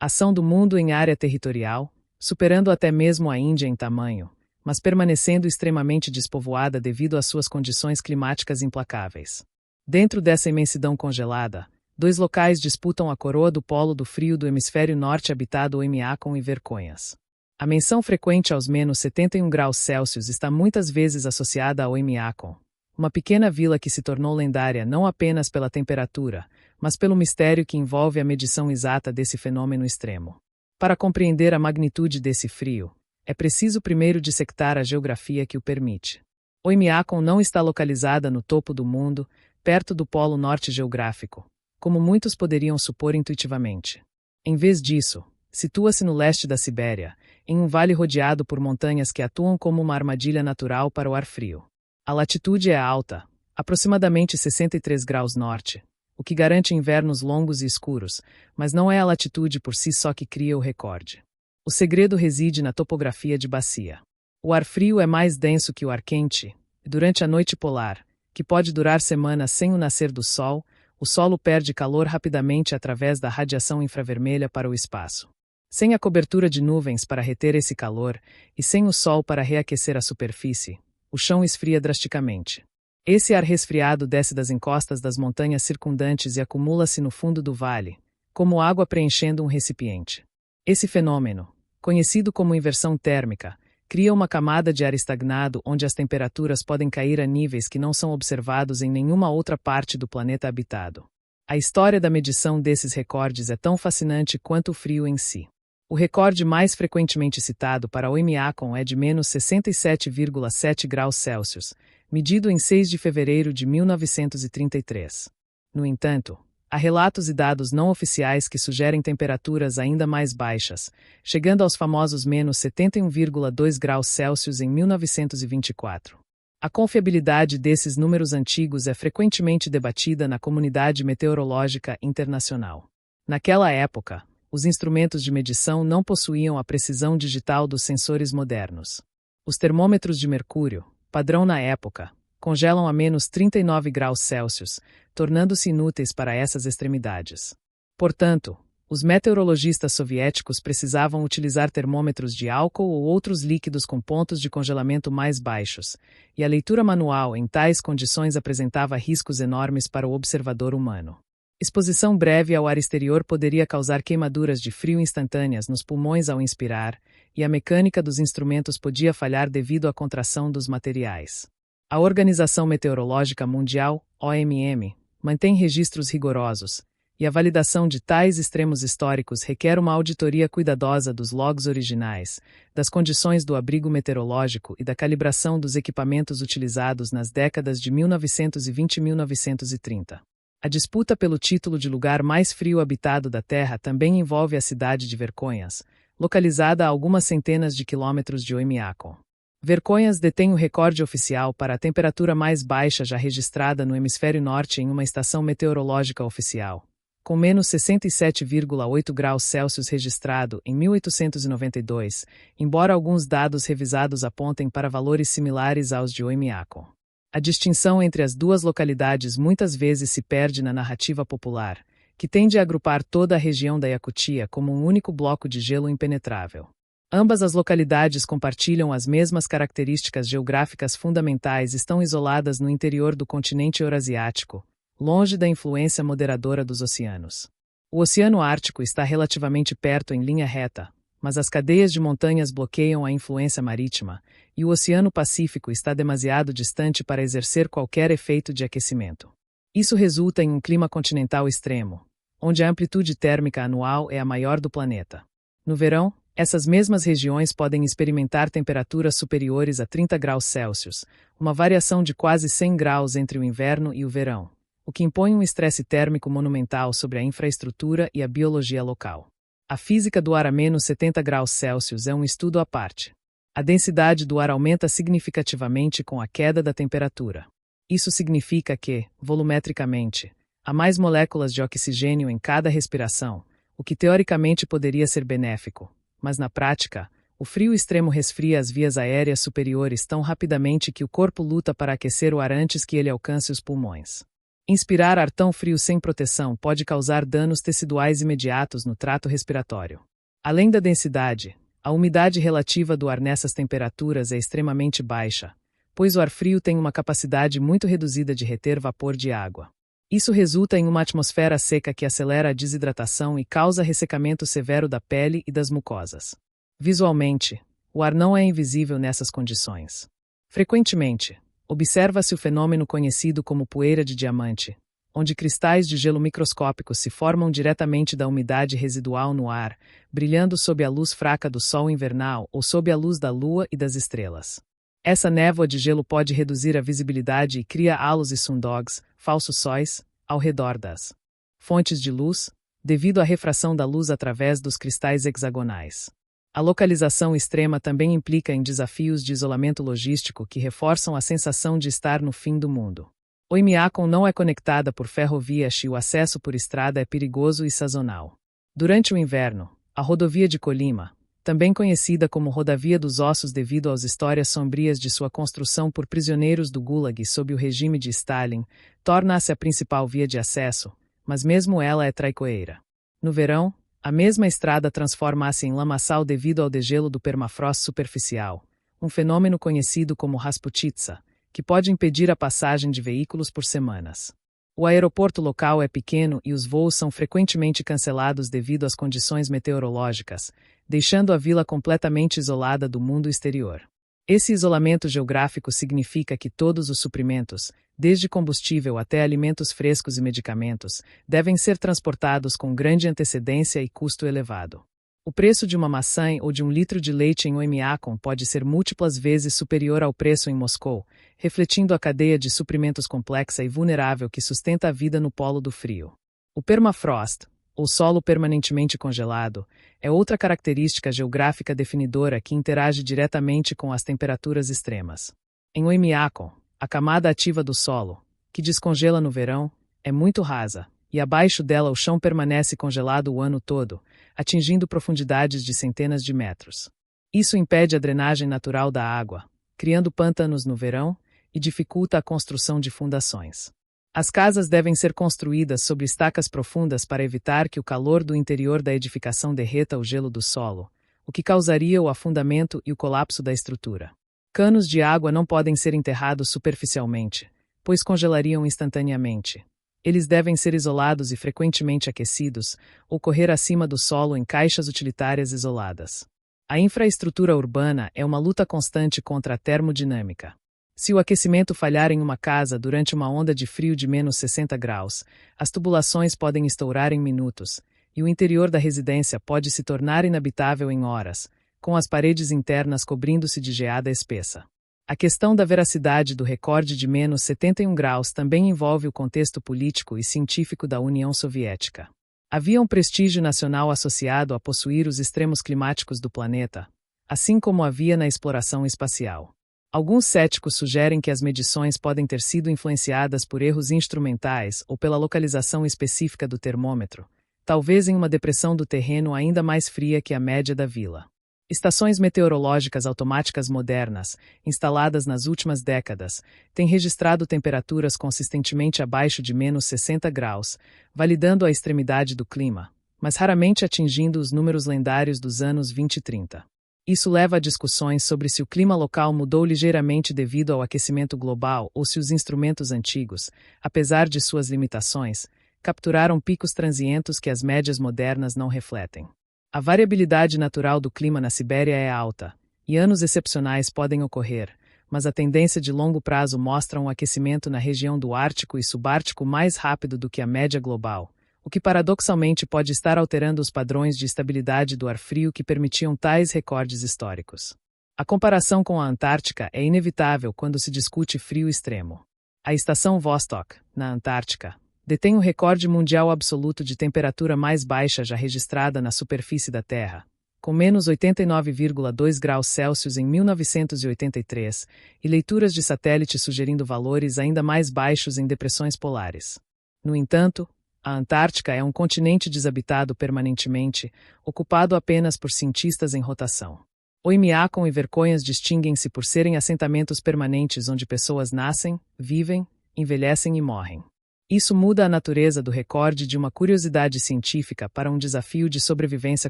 Ação do mundo em área territorial, superando até mesmo a Índia em tamanho, mas permanecendo extremamente despovoada devido às suas condições climáticas implacáveis. Dentro dessa imensidão congelada, dois locais disputam a coroa do polo do frio do hemisfério norte habitado Oemiakon e Verconhas. A menção frequente aos menos 71 graus Celsius está muitas vezes associada a Oemiakon, uma pequena vila que se tornou lendária não apenas pela temperatura, mas pelo mistério que envolve a medição exata desse fenômeno extremo. Para compreender a magnitude desse frio, é preciso primeiro dissectar a geografia que o permite. Oemiakon não está localizada no topo do mundo, perto do polo norte geográfico, como muitos poderiam supor intuitivamente. Em vez disso, situa-se no leste da Sibéria, em um vale rodeado por montanhas que atuam como uma armadilha natural para o ar frio. A latitude é alta, aproximadamente 63 graus norte, o que garante invernos longos e escuros, mas não é a latitude por si só que cria o recorde. O segredo reside na topografia de bacia. O ar frio é mais denso que o ar quente, e durante a noite polar, que pode durar semanas sem o nascer do sol, o solo perde calor rapidamente através da radiação infravermelha para o espaço. Sem a cobertura de nuvens para reter esse calor, e sem o sol para reaquecer a superfície, o chão esfria drasticamente. Esse ar resfriado desce das encostas das montanhas circundantes e acumula-se no fundo do vale, como água preenchendo um recipiente. Esse fenômeno, conhecido como inversão térmica, cria uma camada de ar estagnado onde as temperaturas podem cair a níveis que não são observados em nenhuma outra parte do planeta habitado. A história da medição desses recordes é tão fascinante quanto o frio em si. O recorde mais frequentemente citado para Oemiakon é de menos 67,7 graus Celsius, medido em 6 de fevereiro de 1933. No entanto, há relatos e dados não oficiais que sugerem temperaturas ainda mais baixas, chegando aos famosos menos 71,2 graus Celsius em 1924. A confiabilidade desses números antigos é frequentemente debatida na comunidade meteorológica internacional. Naquela época, os instrumentos de medição não possuíam a precisão digital dos sensores modernos. Os termômetros de mercúrio, padrão na época, congelam a menos 39 graus Celsius, tornando-se inúteis para essas extremidades. Portanto, os meteorologistas soviéticos precisavam utilizar termômetros de álcool ou outros líquidos com pontos de congelamento mais baixos, e a leitura manual em tais condições apresentava riscos enormes para o observador humano. Exposição breve ao ar exterior poderia causar queimaduras de frio instantâneas nos pulmões ao inspirar, e a mecânica dos instrumentos podia falhar devido à contração dos materiais. A Organização Meteorológica Mundial, OMM, mantém registros rigorosos, e a validação de tais extremos históricos requer uma auditoria cuidadosa dos logs originais, das condições do abrigo meteorológico e da calibração dos equipamentos utilizados nas décadas de 1920 e 1930. A disputa pelo título de lugar mais frio habitado da Terra também envolve a cidade de Verconhas, localizada a algumas centenas de quilômetros de Oemiakon. Verconhas detém o recorde oficial para a temperatura mais baixa já registrada no hemisfério norte em uma estação meteorológica oficial, com menos 67,8 graus Celsius registrado em 1892, embora alguns dados revisados apontem para valores similares aos de Oemiakon. A distinção entre as duas localidades muitas vezes se perde na narrativa popular, que tende a agrupar toda a região da Iacutia como um único bloco de gelo impenetrável. Ambas as localidades compartilham as mesmas características geográficas fundamentais e estão isoladas no interior do continente eurasiático, longe da influência moderadora dos oceanos. O Oceano Ártico está relativamente perto em linha reta, mas as cadeias de montanhas bloqueiam a influência marítima, e o Oceano Pacífico está demasiado distante para exercer qualquer efeito de aquecimento. Isso resulta em um clima continental extremo, onde a amplitude térmica anual é a maior do planeta. No verão, essas mesmas regiões podem experimentar temperaturas superiores a 30 graus Celsius, uma variação de quase 100 graus entre o inverno e o verão, o que impõe um estresse térmico monumental sobre a infraestrutura e a biologia local. A física do ar a menos 70 graus Celsius é um estudo à parte. A densidade do ar aumenta significativamente com a queda da temperatura. Isso significa que, volumetricamente, há mais moléculas de oxigênio em cada respiração, o que teoricamente poderia ser benéfico, mas na prática, o frio extremo resfria as vias aéreas superiores tão rapidamente que o corpo luta para aquecer o ar antes que ele alcance os pulmões. Inspirar ar tão frio sem proteção pode causar danos teciduais imediatos no trato respiratório. Além da densidade, a umidade relativa do ar nessas temperaturas é extremamente baixa, pois o ar frio tem uma capacidade muito reduzida de reter vapor de água. Isso resulta em uma atmosfera seca que acelera a desidratação e causa ressecamento severo da pele e das mucosas. Visualmente, o ar não é invisível nessas condições. Frequentemente, observa-se o fenômeno conhecido como poeira de diamante, onde cristais de gelo microscópicos se formam diretamente da umidade residual no ar, brilhando sob a luz fraca do sol invernal ou sob a luz da lua e das estrelas. Essa névoa de gelo pode reduzir a visibilidade e cria halos e sundogs, falsos sóis, ao redor das fontes de luz, devido à refração da luz através dos cristais hexagonais. A localização extrema também implica em desafios de isolamento logístico que reforçam a sensação de estar no fim do mundo. Oymyakon não é conectada por ferrovias e o acesso por estrada é perigoso e sazonal. Durante o inverno, a rodovia de Colima, também conhecida como Rodovia dos Ossos devido às histórias sombrias de sua construção por prisioneiros do Gulag sob o regime de Stalin, torna-se a principal via de acesso, mas mesmo ela é traiçoeira. No verão, a mesma estrada transforma-se em lamaçal devido ao degelo do permafrost superficial, um fenômeno conhecido como Rasputitsa, que pode impedir a passagem de veículos por semanas. O aeroporto local é pequeno e os voos são frequentemente cancelados devido às condições meteorológicas, deixando a vila completamente isolada do mundo exterior. Esse isolamento geográfico significa que todos os suprimentos, desde combustível até alimentos frescos e medicamentos, devem ser transportados com grande antecedência e custo elevado. O preço de uma maçã ou de um litro de leite em Oymyakon pode ser múltiplas vezes superior ao preço em Moscou, refletindo a cadeia de suprimentos complexa e vulnerável que sustenta a vida no polo do frio. O permafrost, ou solo permanentemente congelado, é outra característica geográfica definidora que interage diretamente com as temperaturas extremas. Em Oymyakon, a camada ativa do solo, que descongela no verão, é muito rasa, e abaixo dela o chão permanece congelado o ano todo, atingindo profundidades de centenas de metros. Isso impede a drenagem natural da água, criando pântanos no verão, e dificulta a construção de fundações. As casas devem ser construídas sobre estacas profundas para evitar que o calor do interior da edificação derreta o gelo do solo, o que causaria o afundamento e o colapso da estrutura. Canos de água não podem ser enterrados superficialmente, pois congelariam instantaneamente. Eles devem ser isolados e frequentemente aquecidos, ou correr acima do solo em caixas utilitárias isoladas. A infraestrutura urbana é uma luta constante contra a termodinâmica. Se o aquecimento falhar em uma casa durante uma onda de frio de menos 60 graus, as tubulações podem estourar em minutos, e o interior da residência pode se tornar inabitável em horas, com as paredes internas cobrindo-se de geada espessa. A questão da veracidade do recorde de menos 71 graus também envolve o contexto político e científico da União Soviética. Havia um prestígio nacional associado a possuir os extremos climáticos do planeta, assim como havia na exploração espacial. Alguns céticos sugerem que as medições podem ter sido influenciadas por erros instrumentais ou pela localização específica do termômetro, talvez em uma depressão do terreno ainda mais fria que a média da vila. Estações meteorológicas automáticas modernas, instaladas nas últimas décadas, têm registrado temperaturas consistentemente abaixo de menos 60 graus, validando a extremidade do clima, mas raramente atingindo os números lendários dos anos 20 e 30. Isso leva a discussões sobre se o clima local mudou ligeiramente devido ao aquecimento global ou se os instrumentos antigos, apesar de suas limitações, capturaram picos transientos que as médias modernas não refletem. A variabilidade natural do clima na Sibéria é alta, e anos excepcionais podem ocorrer, mas a tendência de longo prazo mostra um aquecimento na região do Ártico e Subártico mais rápido do que a média global, o que paradoxalmente pode estar alterando os padrões de estabilidade do ar frio que permitiam tais recordes históricos. A comparação com a Antártica é inevitável quando se discute frio extremo. A estação Vostok, na Antártica, detém o recorde mundial absoluto de temperatura mais baixa já registrada na superfície da Terra, com menos 89,2 graus Celsius em 1983, e leituras de satélite sugerindo valores ainda mais baixos em depressões polares. No entanto, a Antártica é um continente desabitado permanentemente, ocupado apenas por cientistas em rotação. Oymyakon e Verconhas distinguem-se por serem assentamentos permanentes onde pessoas nascem, vivem, envelhecem e morrem. Isso muda a natureza do recorde de uma curiosidade científica para um desafio de sobrevivência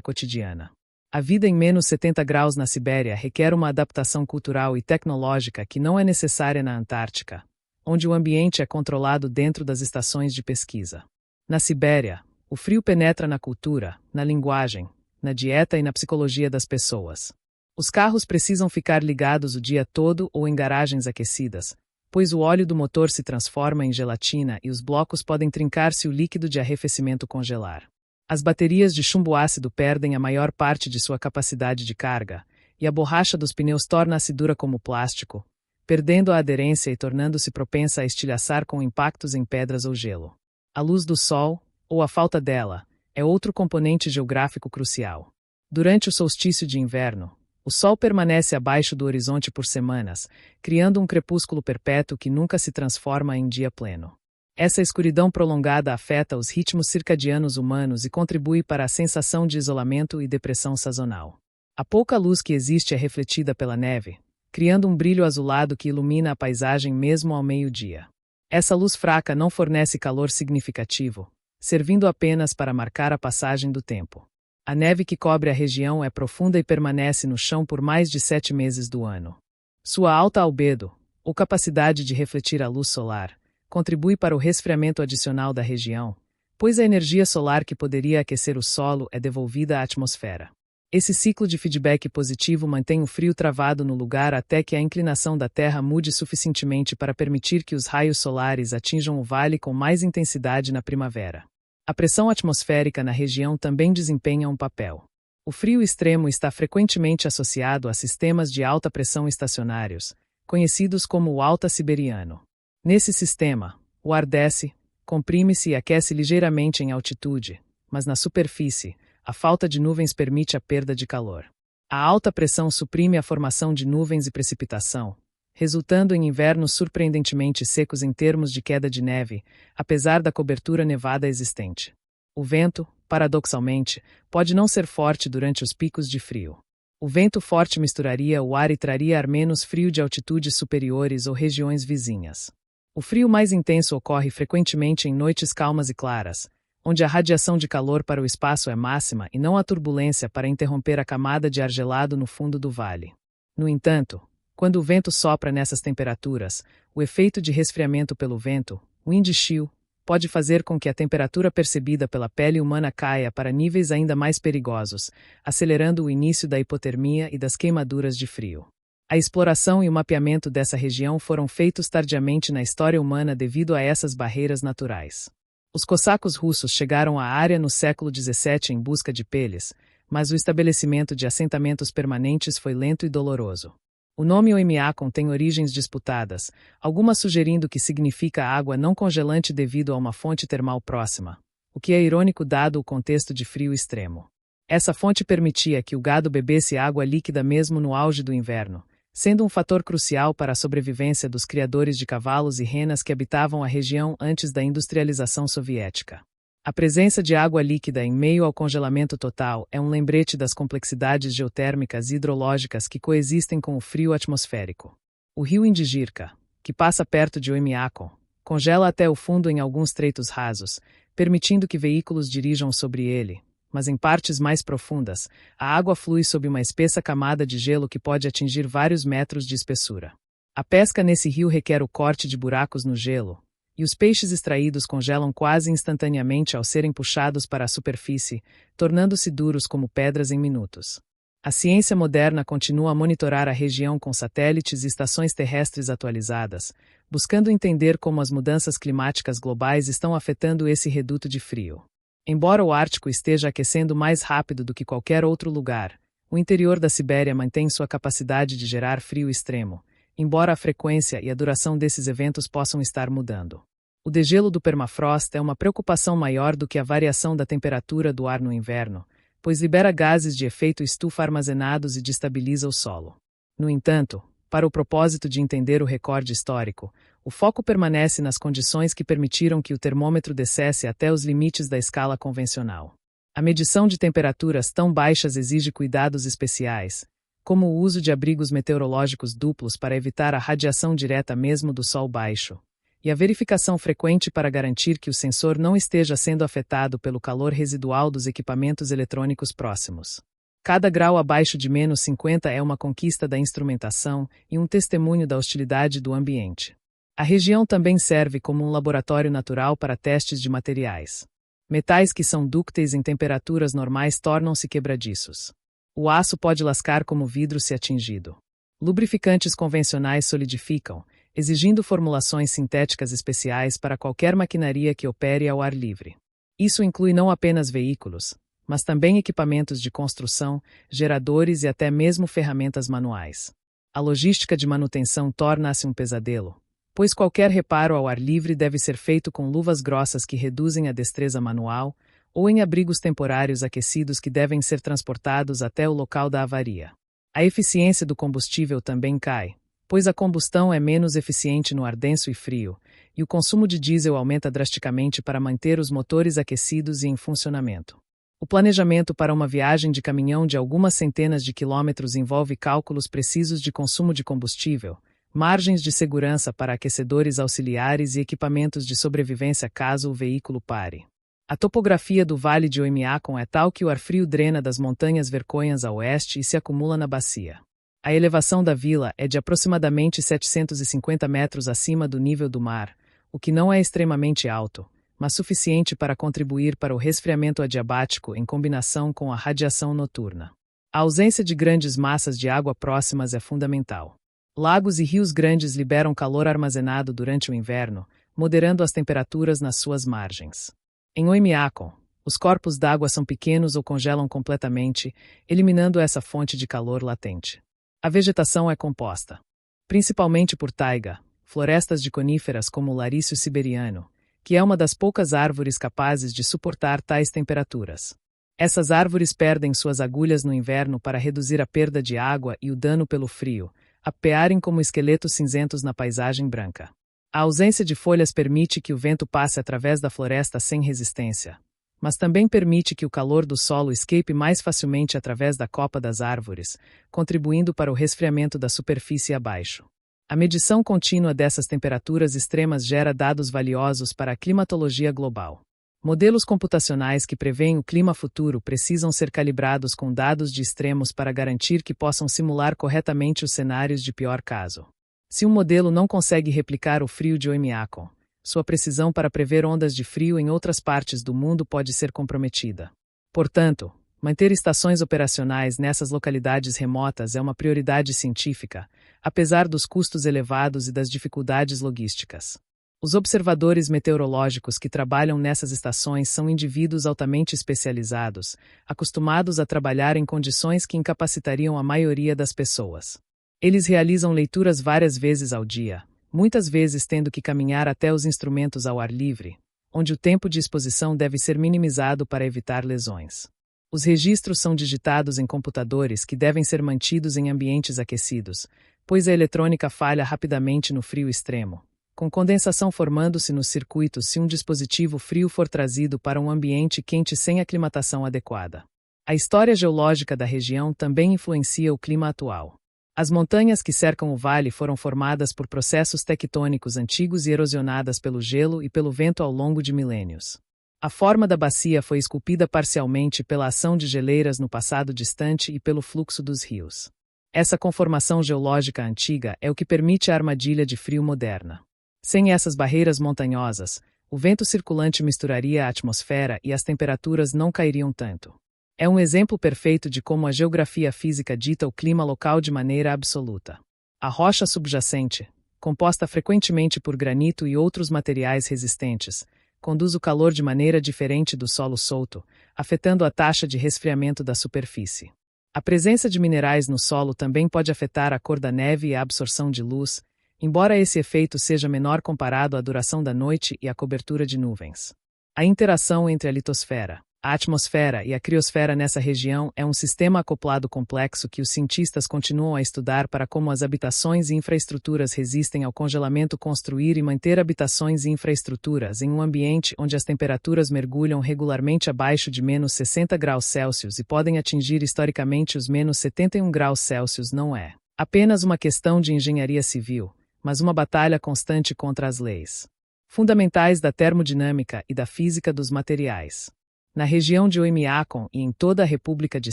cotidiana. A vida em menos 70 graus na Sibéria requer uma adaptação cultural e tecnológica que não é necessária na Antártica, onde o ambiente é controlado dentro das estações de pesquisa. Na Sibéria, o frio penetra na cultura, na linguagem, na dieta e na psicologia das pessoas. Os carros precisam ficar ligados o dia todo ou em garagens aquecidas, pois o óleo do motor se transforma em gelatina e os blocos podem trincar se o líquido de arrefecimento congelar. As baterias de chumbo ácido perdem a maior parte de sua capacidade de carga, e a borracha dos pneus torna-se dura como plástico, perdendo a aderência e tornando-se propensa a estilhaçar com impactos em pedras ou gelo. A luz do sol, ou a falta dela, é outro componente geográfico crucial. Durante o solstício de inverno, o sol permanece abaixo do horizonte por semanas, criando um crepúsculo perpétuo que nunca se transforma em dia pleno. Essa escuridão prolongada afeta os ritmos circadianos humanos e contribui para a sensação de isolamento e depressão sazonal. A pouca luz que existe é refletida pela neve, criando um brilho azulado que ilumina a paisagem mesmo ao meio-dia. Essa luz fraca não fornece calor significativo, servindo apenas para marcar a passagem do tempo. A neve que cobre a região é profunda e permanece no chão por mais de 7 meses do ano. Sua alta albedo, ou capacidade de refletir a luz solar, contribui para o resfriamento adicional da região, pois a energia solar que poderia aquecer o solo é devolvida à atmosfera. Esse ciclo de feedback positivo mantém o frio travado no lugar até que a inclinação da Terra mude suficientemente para permitir que os raios solares atinjam o vale com mais intensidade na primavera. A pressão atmosférica na região também desempenha um papel. O frio extremo está frequentemente associado a sistemas de alta pressão estacionários, conhecidos como o Alta Siberiano. Nesse sistema, o ar desce, comprime-se e aquece ligeiramente em altitude, mas na superfície, a falta de nuvens permite a perda de calor. A alta pressão suprime a formação de nuvens e precipitação, resultando em invernos surpreendentemente secos em termos de queda de neve, apesar da cobertura nevada existente. O vento, paradoxalmente, pode não ser forte durante os picos de frio. O vento forte misturaria o ar e traria ar menos frio de altitudes superiores ou regiões vizinhas. O frio mais intenso ocorre frequentemente em noites calmas e claras, onde a radiação de calor para o espaço é máxima e não há turbulência para interromper a camada de ar gelado no fundo do vale. No entanto, quando o vento sopra nessas temperaturas, o efeito de resfriamento pelo vento, wind chill, pode fazer com que a temperatura percebida pela pele humana caia para níveis ainda mais perigosos, acelerando o início da hipotermia e das queimaduras de frio. A exploração e o mapeamento dessa região foram feitos tardiamente na história humana devido a essas barreiras naturais. Os cossacos russos chegaram à área no século XVII em busca de peles, mas o estabelecimento de assentamentos permanentes foi lento e doloroso. O nome Oymyakon tem origens disputadas, algumas sugerindo que significa água não congelante devido a uma fonte termal próxima, o que é irônico dado o contexto de frio extremo. Essa fonte permitia que o gado bebesse água líquida mesmo no auge do inverno, sendo um fator crucial para a sobrevivência dos criadores de cavalos e renas que habitavam a região antes da industrialização soviética. A presença de água líquida em meio ao congelamento total é um lembrete das complexidades geotérmicas e hidrológicas que coexistem com o frio atmosférico. O rio Indigirka, que passa perto de Oymyakon, congela até o fundo em alguns treitos rasos, permitindo que veículos dirijam sobre ele, mas em partes mais profundas, a água flui sob uma espessa camada de gelo que pode atingir vários metros de espessura. A pesca nesse rio requer o corte de buracos no gelo, e os peixes extraídos congelam quase instantaneamente ao serem puxados para a superfície, tornando-se duros como pedras em minutos. A ciência moderna continua a monitorar a região com satélites e estações terrestres atualizadas, buscando entender como as mudanças climáticas globais estão afetando esse reduto de frio. Embora o Ártico esteja aquecendo mais rápido do que qualquer outro lugar, o interior da Sibéria mantém sua capacidade de gerar frio extremo, embora a frequência e a duração desses eventos possam estar mudando. O degelo do permafrost é uma preocupação maior do que a variação da temperatura do ar no inverno, pois libera gases de efeito estufa armazenados e destabiliza o solo. No entanto, para o propósito de entender o recorde histórico, o foco permanece nas condições que permitiram que o termômetro descesse até os limites da escala convencional. A medição de temperaturas tão baixas exige cuidados especiais, como o uso de abrigos meteorológicos duplos para evitar a radiação direta mesmo do sol baixo, e a verificação frequente para garantir que o sensor não esteja sendo afetado pelo calor residual dos equipamentos eletrônicos próximos. Cada grau abaixo de -50 é uma conquista da instrumentação e um testemunho da hostilidade do ambiente. A região também serve como um laboratório natural para testes de materiais. Metais que são dúcteis em temperaturas normais tornam-se quebradiços. O aço pode lascar como vidro se atingido. Lubrificantes convencionais solidificam, exigindo formulações sintéticas especiais para qualquer maquinaria que opere ao ar livre. Isso inclui não apenas veículos, mas também equipamentos de construção, geradores e até mesmo ferramentas manuais. A logística de manutenção torna-se um pesadelo, pois qualquer reparo ao ar livre deve ser feito com luvas grossas que reduzem a destreza manual, ou em abrigos temporários aquecidos que devem ser transportados até o local da avaria. A eficiência do combustível também cai, pois a combustão é menos eficiente no ar denso e frio, e o consumo de diesel aumenta drasticamente para manter os motores aquecidos e em funcionamento. O planejamento para uma viagem de caminhão de algumas centenas de quilômetros envolve cálculos precisos de consumo de combustível, margens de segurança para aquecedores auxiliares e equipamentos de sobrevivência caso o veículo pare. A topografia do Vale de Oimiakon é tal que o ar frio drena das montanhas Verconhas a oeste e se acumula na bacia. A elevação da vila é de aproximadamente 750 metros acima do nível do mar, o que não é extremamente alto, mas suficiente para contribuir para o resfriamento adiabático em combinação com a radiação noturna. A ausência de grandes massas de água próximas é fundamental. Lagos e rios grandes liberam calor armazenado durante o inverno, moderando as temperaturas nas suas margens. Em Oimiakon, os corpos d'água são pequenos ou congelam completamente, eliminando essa fonte de calor latente. A vegetação é composta, principalmente por taiga, florestas de coníferas como o larício siberiano, que é uma das poucas árvores capazes de suportar tais temperaturas. Essas árvores perdem suas agulhas no inverno para reduzir a perda de água e o dano pelo frio, apearem como esqueletos cinzentos na paisagem branca. A ausência de folhas permite que o vento passe através da floresta sem resistência, mas também permite que o calor do solo escape mais facilmente através da copa das árvores, contribuindo para o resfriamento da superfície abaixo. A medição contínua dessas temperaturas extremas gera dados valiosos para a climatologia global. Modelos computacionais que prevêem o clima futuro precisam ser calibrados com dados de extremos para garantir que possam simular corretamente os cenários de pior caso. Se um modelo não consegue replicar o frio de Oimiakon, sua precisão para prever ondas de frio em outras partes do mundo pode ser comprometida. Portanto, manter estações operacionais nessas localidades remotas é uma prioridade científica, apesar dos custos elevados e das dificuldades logísticas. Os observadores meteorológicos que trabalham nessas estações são indivíduos altamente especializados, acostumados a trabalhar em condições que incapacitariam a maioria das pessoas. Eles realizam leituras várias vezes ao dia, muitas vezes tendo que caminhar até os instrumentos ao ar livre, onde o tempo de exposição deve ser minimizado para evitar lesões. Os registros são digitados em computadores que devem ser mantidos em ambientes aquecidos, pois a eletrônica falha rapidamente no frio extremo, com condensação formando-se nos circuitos se um dispositivo frio for trazido para um ambiente quente sem aclimatação adequada. A história geológica da região também influencia o clima atual. As montanhas que cercam o vale foram formadas por processos tectônicos antigos e erosionadas pelo gelo e pelo vento ao longo de milênios. A forma da bacia foi esculpida parcialmente pela ação de geleiras no passado distante e pelo fluxo dos rios. Essa conformação geológica antiga é o que permite a armadilha de frio moderna. Sem essas barreiras montanhosas, o vento circulante misturaria a atmosfera e as temperaturas não cairiam tanto. É um exemplo perfeito de como a geografia física dita o clima local de maneira absoluta. A rocha subjacente, composta frequentemente por granito e outros materiais resistentes, conduz o calor de maneira diferente do solo solto, afetando a taxa de resfriamento da superfície. A presença de minerais no solo também pode afetar a cor da neve e a absorção de luz, embora esse efeito seja menor comparado à duração da noite e à cobertura de nuvens. A interação entre a litosfera, a atmosfera e a criosfera nessa região é um sistema acoplado complexo que os cientistas continuam a estudar para como as habitações e infraestruturas resistem ao congelamento. Construir e manter habitações e infraestruturas em um ambiente onde as temperaturas mergulham regularmente abaixo de -60 °C e podem atingir historicamente os -71 °C não é apenas uma questão de engenharia civil, mas uma batalha constante contra as leis. Fundamentais da termodinâmica e da física dos materiais. Na região de Oymyakon e em toda a República de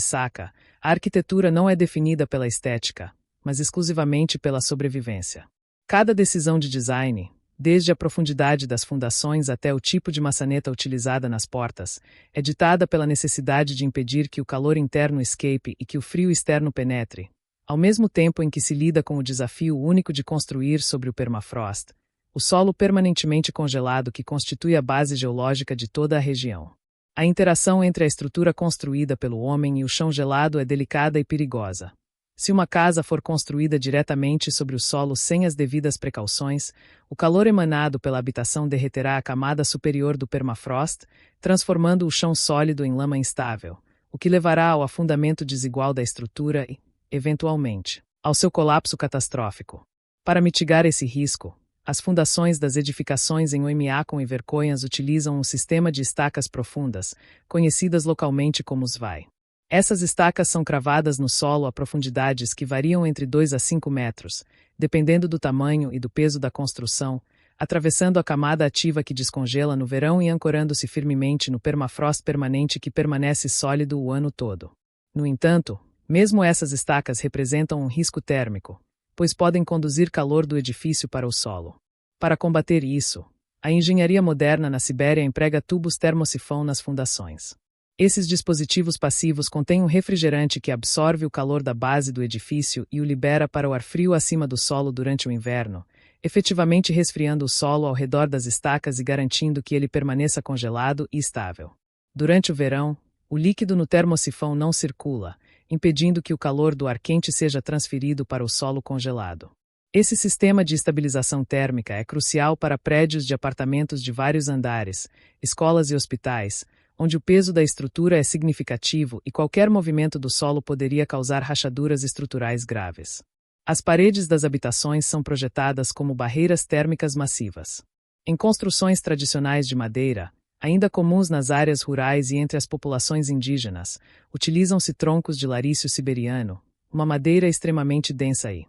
Sakha, a arquitetura não é definida pela estética, mas exclusivamente pela sobrevivência. Cada decisão de design, desde a profundidade das fundações até o tipo de maçaneta utilizada nas portas, é ditada pela necessidade de impedir que o calor interno escape e que o frio externo penetre, ao mesmo tempo em que se lida com o desafio único de construir sobre o permafrost, o solo permanentemente congelado que constitui a base geológica de toda a região. A interação entre a estrutura construída pelo homem e o chão gelado é delicada e perigosa. Se uma casa for construída diretamente sobre o solo sem as devidas precauções, o calor emanado pela habitação derreterá a camada superior do permafrost, transformando o chão sólido em lama instável, o que levará ao afundamento desigual da estrutura e, eventualmente, ao seu colapso catastrófico. Para mitigar esse risco, as fundações das edificações em Oymyakon e Verkhoyansk utilizam um sistema de estacas profundas, conhecidas localmente como svai. Essas estacas são cravadas no solo a profundidades que variam entre 2 a 5 metros, dependendo do tamanho e do peso da construção, atravessando a camada ativa que descongela no verão e ancorando-se firmemente no permafrost permanente que permanece sólido o ano todo. No entanto, mesmo essas estacas representam um risco térmico, pois podem conduzir calor do edifício para o solo. Para combater isso, a engenharia moderna na Sibéria emprega tubos termosifão nas fundações. Esses dispositivos passivos contêm um refrigerante que absorve o calor da base do edifício e o libera para o ar frio acima do solo durante o inverno, efetivamente resfriando o solo ao redor das estacas e garantindo que ele permaneça congelado e estável. Durante o verão, o líquido no termosifão não circula, impedindo que o calor do ar quente seja transferido para o solo congelado. Esse sistema de estabilização térmica é crucial para prédios de apartamentos de vários andares, escolas e hospitais, onde o peso da estrutura é significativo e qualquer movimento do solo poderia causar rachaduras estruturais graves. As paredes das habitações são projetadas como barreiras térmicas massivas. Em construções tradicionais de madeira, ainda comuns nas áreas rurais e entre as populações indígenas, utilizam-se troncos de larício siberiano, uma madeira extremamente densa e